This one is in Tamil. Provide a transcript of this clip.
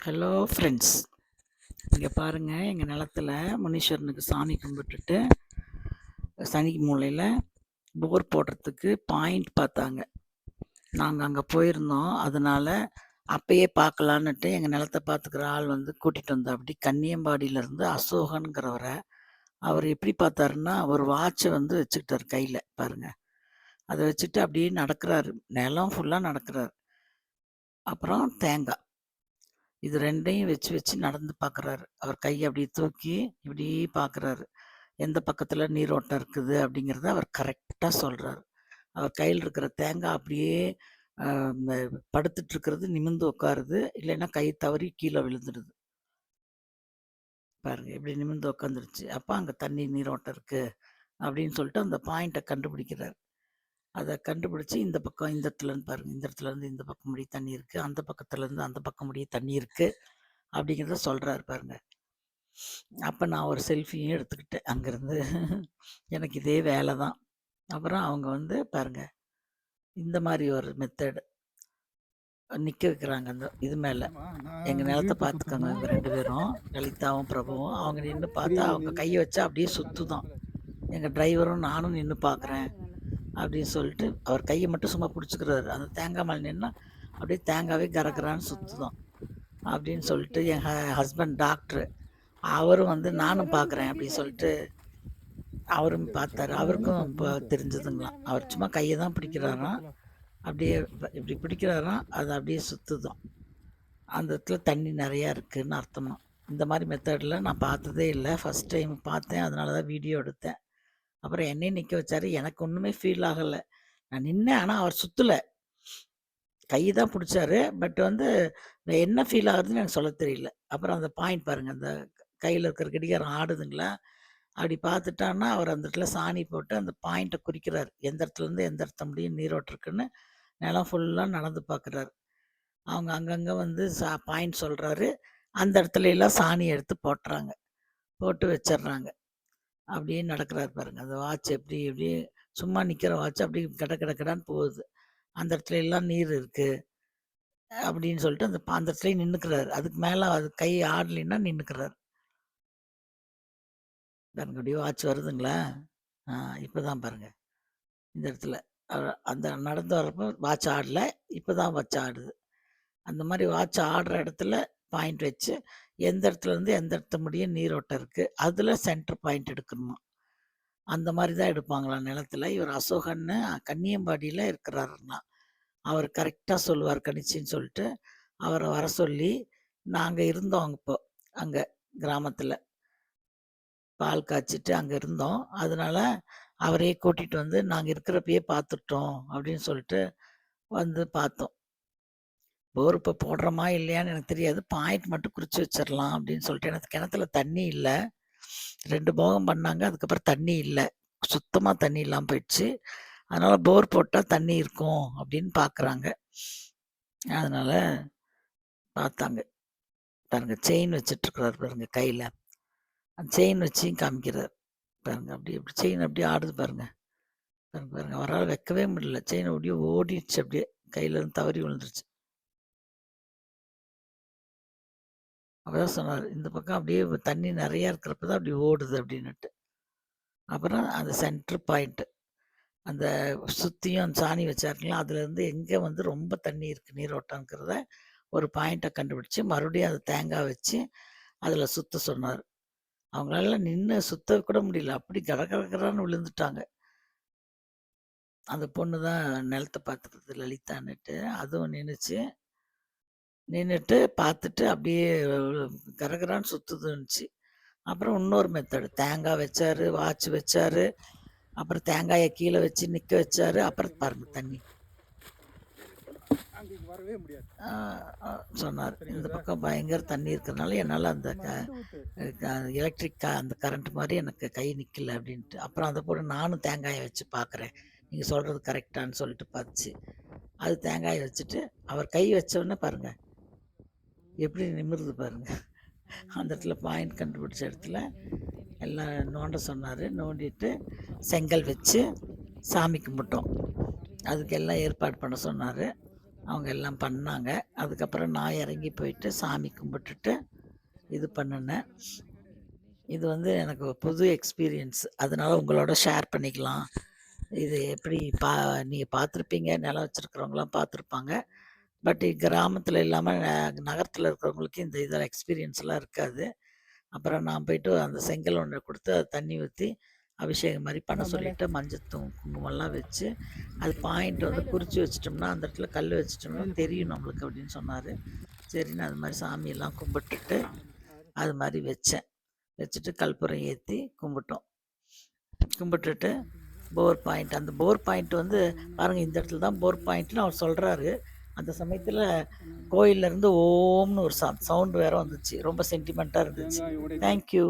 ஹலோ ஃப்ரெண்ட்ஸ், இங்கே பாருங்கள். எங்கள் நிலத்துல முனீஸ்வரனுக்கு சாமி கும்பிட்டுட்டு சனி மூலையில் போர் போடுறதுக்கு பாயிண்ட் பார்த்தாங்க. நாங்கள் அங்கே போயிருந்தோம். அதனால் அப்பயே பார்க்கலான்னுட்டு எங்கள் நிலத்தை பார்த்துக்கிற ஆள் வந்து கூட்டிகிட்டு வந்தோம். அப்படி கன்னியம்பாடியிலேருந்து அசோகனுங்கிறவரை. அவர் எப்படி பார்த்தாருன்னா, ஒரு வாட்சை வந்து வச்சுக்கிட்டார் கையில் பாருங்கள். அதை வச்சுட்டு அப்படியே நடக்கிறாரு, நிலம் ஃபுல்லாக நடக்கிறார். அப்புறம் தேங்காய், இது 2யும் வச்சு வச்சு நடந்து பார்க்குறாரு. அவர் கையை அப்படியே தூக்கி இப்படி பார்க்குறாரு. எந்த பக்கத்தில் நீரோட்டம் இருக்குது அப்படிங்கிறத அவர் கரெக்டாக சொல்கிறாரு. அவர் கையில் இருக்கிற தேங்காய் அப்படியே படுத்துட்ருக்கிறது நிமிர்ந்து உட்காருது, இல்லைன்னா கை தவறி கீழே விழுந்துடுது. பாருங்கள், எப்படி நிமிர்ந்து உட்காந்துருச்சு. அப்போ அங்கே தண்ணி நீரோட்டம் இருக்குது அப்படின்னு சொல்லிட்டு அந்த பாயிண்ட்டை கண்டுபிடிக்கிறார். அதை கண்டுபிடிச்சி இந்த பக்கம் இந்த இடத்துலருந்து பாருங்கள், இந்த இடத்துலேருந்து இந்த பக்கம் முடிய தண்ணி இருக்குது, அந்த பக்கத்துலேருந்து அந்த பக்கம் முடிய தண்ணி இருக்குது அப்படிங்கிறத சொல்கிறாரு பாருங்க. அப்போ நான் ஒரு செல்ஃபியும் எடுத்துக்கிட்டேன் அங்கேருந்து. எனக்கு இதே வேலை தான். அப்புறம் அவங்க வந்து பாருங்க, இந்த மாதிரி ஒரு மெத்தடு நிற்க வைக்கிறாங்க. அந்த இது மேலே எங்கள் நிலத்தை பார்த்துக்கோங்க. இவங்க 2 பேரும், லலிதாவும் பிரபுவும். அவங்க நின்று பார்த்தா அவங்க கையை வச்சா அப்படியே சுற்றுதான். எங்கள் டிரைவரும் நானும் நின்று பார்க்குறேன் அப்படின்னு சொல்லிட்டு அவர் கையை மட்டும் சும்மா பிடிச்சிக்கிறாரு. அந்த தேங்காய் மேலே நின்னா அப்படியே தேங்காவே கறக்குறான்னு சுற்றுதான் அப்படின்னு சொல்லிட்டு என் ஹஸ்பண்ட் டாக்டரு அவரும் வந்து நானும் பார்க்குறேன் அப்படின்னு சொல்லிட்டு அவரும் பார்த்தாரு. அவருக்கும் இப்போ தெரிஞ்சதுங்களாம். அவர் சும்மா கையை தான் பிடிக்கிறாராம், அப்படியே இப்படி பிடிக்கிறாராம், அது அப்படியே சுற்றுதான். அந்த இடத்துல தண்ணி நிறையா இருக்குதுன்னு அர்த்தமா. இந்த மாதிரி மெத்தடில் நான் பார்த்ததே இல்லை, ஃபஸ்ட் டைம் பார்த்தேன். அதனால தான் வீடியோ எடுத்தேன். அப்புறம் என்னையும் நிற்க வச்சார். எனக்கு ஒன்றுமே ஃபீல் ஆகலை. நான் நின்னேன், ஆனால் அவர் சுற்றலை, கை தான் பிடிச்சாரு. பட் வந்து என்ன ஃபீல் ஆகுதுன்னு எனக்கு சொல்ல தெரியல. அப்புறம் அந்த பாயிண்ட் பாருங்கள், அந்த கையில் இருக்கிற கடிகாரம் ஆடுதுங்களா, அப்படி பார்த்துட்டான்னா அவர் அந்த இடத்துல சாணி போட்டு அந்த பாயிண்ட்டை குறிக்கிறார். எந்த இடத்துலேருந்து எந்த இடத்த முடியும் நீரோட்டம் இருக்குன்னு நிலம் ஃபுல்லாக நடந்து பார்க்குறாரு. அவங்க அங்கங்கே வந்து பாயிண்ட் சொல்கிறாரு. அந்த இடத்துல எல்லாம் சாணி எடுத்து போட்டுறாங்க, போட்டு வச்சிட்றாங்க. அப்படியே நடக்கிறாரு பாருங்கள். அந்த வாட்ச் எப்படி எப்படி சும்மா நிற்கிற வாட்ச் அப்படி கடக்கடான்னு போகுது. அந்த இடத்துல எல்லாம் நீர் இருக்குது அப்படின்னு சொல்லிட்டு அந்த இடத்துலயே நின்றுக்கிறாரு. அதுக்கு மேலே அது கை ஆடலைன்னா நின்றுக்கிறாரு. பாருங்க, அப்படியே வாட்ச் வருதுங்களா? இப்போ தான் பாருங்கள், இந்த இடத்துல அந்த நடந்து வரப்போ வாட்ச் ஆடல, இப்போ தான் வாட்ச் ஆடுது. அந்த மாதிரி வாட்ச் ஆடுற இடத்துல பாயிண்ட் வச்சு எந்த இடத்துலேருந்து எந்த இடத்த முடியும் நீரோட்டம் இருக்குது, அதில் சென்டர் பாயிண்ட் எடுக்கணுமா. அந்த மாதிரி தான் எடுப்பாங்களாம் நிலத்தில். இவர் அசோகன்னு கன்னியம்பாடியில் இருக்கிறாருன்னா அவர் கரெக்டாக சொல்லுவார் கணிச்சின்னு சொல்லிட்டு அவரை வர சொல்லி நாங்கள் இருந்தோம். இப்போ அங்கே கிராமத்தில் பால் காய்ச்சிட்டு அங்கே இருந்தோம். அதனால அவரையே கூட்டிகிட்டு வந்து நாங்கள் இருக்கிறப்பயே பார்த்துட்டோம் அப்படின்னு சொல்லிட்டு வந்து பார்த்தோம். போர் இப்போ போடுறோமா இல்லையான்னு எனக்கு தெரியாது, பாயிண்ட் மட்டும் குறித்து வச்சிடலாம் அப்படின்னு சொல்லிட்டு. எனக்கு கிணத்துல தண்ணி இல்லை, 2 போகம் பண்ணாங்க, அதுக்கப்புறம் தண்ணி இல்லை, சுத்தமாக தண்ணி இல்லாமல் போயிடுச்சு. அதனால் போர் போட்டால் தண்ணி இருக்கும் அப்படின்னு பார்க்குறாங்க. அதனால் பார்த்தாங்க. பாருங்கள், செயின் வச்சிட்ருக்கிறார் பாருங்கள் கையில். அந்த செயின் வச்சியும் காமிக்கிறார் பாருங்கள். அப்படி செயின் அப்படியே ஆடுது பாருங்கள். பாருங்கள், அவரால் வைக்கவே முடியல. செயின் அப்படியே ஓடிடுச்சு, அப்படியே கையிலேருந்து தவறி விழுந்துருச்சு. அப்பதான் சொன்னார், இந்த பக்கம் அப்படியே தண்ணி நிறையா இருக்கிறப்ப தான் அப்படி ஓடுது அப்படின்னுட்டு. அப்புறம் அந்த சென்ட்ரு பாயிண்ட்டு அந்த சுற்றியும் சாணி வச்சாருங்களா, அதுலேருந்து எங்கே வந்து ரொம்ப தண்ணி இருக்குது நீரோட்டங்கிறத ஒரு பாயிண்ட்டை கண்டுபிடிச்சி மறுபடியும் அதை தேங்காய் வச்சு அதில் சுற்ற சொன்னார். அவங்களால நின்று சுத்த கூட முடியல, அப்படி கடற்கரான்னு விழுந்துட்டாங்க. அந்த பொண்ணு தான் நிலத்தை பார்த்துக்கிறது லலிதான்னுட்டு, அதுவும் நின்றுட்டு பார்த்துட்டு அப்படியே கரகரான்னு சுற்றுதுன்னுச்சு. அப்புறம் இன்னொரு மெத்தடு, தேங்காய் வச்சார், வாட்ச் வச்சார், அப்புறம் தேங்காயை கீழே வச்சு நிற்க வச்சார். அப்புறம் பாருங்கள் தண்ணி சொன்னார். இந்த பக்கம் பயங்கர தண்ணி இருக்கிறதுனால என்னால் அந்த எலக்ட்ரிக் அந்த கரண்ட் மாதிரி எனக்கு கை நிற்கல அப்படின்ட்டு. அப்புறம் அதை போட்டு நானும் தேங்காயை வச்சு பார்க்குறேன், நீங்கள் சொல்கிறது கரெக்டான்னு சொல்லிட்டு பார்த்துச்சு. அது தேங்காயை வச்சுட்டு அவர் கை வச்சோடனே பாருங்கள் எப்படி நிமிருது பாருங்கள். அந்த இடத்துல பாயிண்ட் கண்டுபிடிச்ச இடத்துல எல்லாம் நோண்ட சொன்னார். நோண்டிட்டு செங்கல் வச்சு சாமி கும்பிட்டோம். அதுக்கெல்லாம் ஏற்பாடு பண்ண சொன்னார். அவங்க எல்லாம் பண்ணாங்க. அதுக்கப்புறம் நான் இறங்கி போயிட்டு சாமி கும்பிட்டுட்டு இது பண்ணுனேன். இது வந்து எனக்கு ஒரு புது எக்ஸ்பீரியன்ஸ். அதனால உங்களோட ஷேர் பண்ணிக்கலாம். இது எப்படி நீங்க பார்த்துருப்பீங்க. நிலம் வச்சிருக்கிறவங்கலாம் பார்த்துருப்பாங்க. பட் கிராமத்துல இல்லாம நகரத்துல இருக்கிறவங்களுக்கு இந்த இதெல்லாம் எக்ஸ்பீரியன்ஸ்லாம் இருக்காது. அப்புறம் நான் போயிட்டு அந்த செங்கல் ஒண்ணு குடுத்து, அத தண்ணி ஊத்தி, அபிஷேகம் மாரி பண்ண சொல்லிட்டு, மஞ்சள் குங்குமம்லாம் வச்சு, அது பாயிண்ட் வந்து குறிச்சு வச்சுட்டோம்னா, அந்த இடத்துல கல் வச்சுட்டோம்னா தெரியும் நம்மளுக்கு அப்படின்னு சொன்னாரு. சரின்னு அது மாரி சாமியெல்லாம் கும்பிட்டுட்டு, அது மாரி வச்சேன். வச்சுட்டு கற்பூரம் ஏத்தி கும்பிட்டோம். கும்பிட்டுட்டு போர் பாயிண்ட் அந்த போர் பாயிண்ட் வந்து பாருங்க இந்த இடத்துல தான் போர் பாயிண்ட்ன்னு அவர் சொல்றாரு. அந்த சமயத்துல கோயில்ல இருந்து ஓம்னு ஒரு சவுண்ட் வேற வந்துச்சு. ரொம்ப சென்டிமென்ட்டா இருந்துச்சு. Thank you.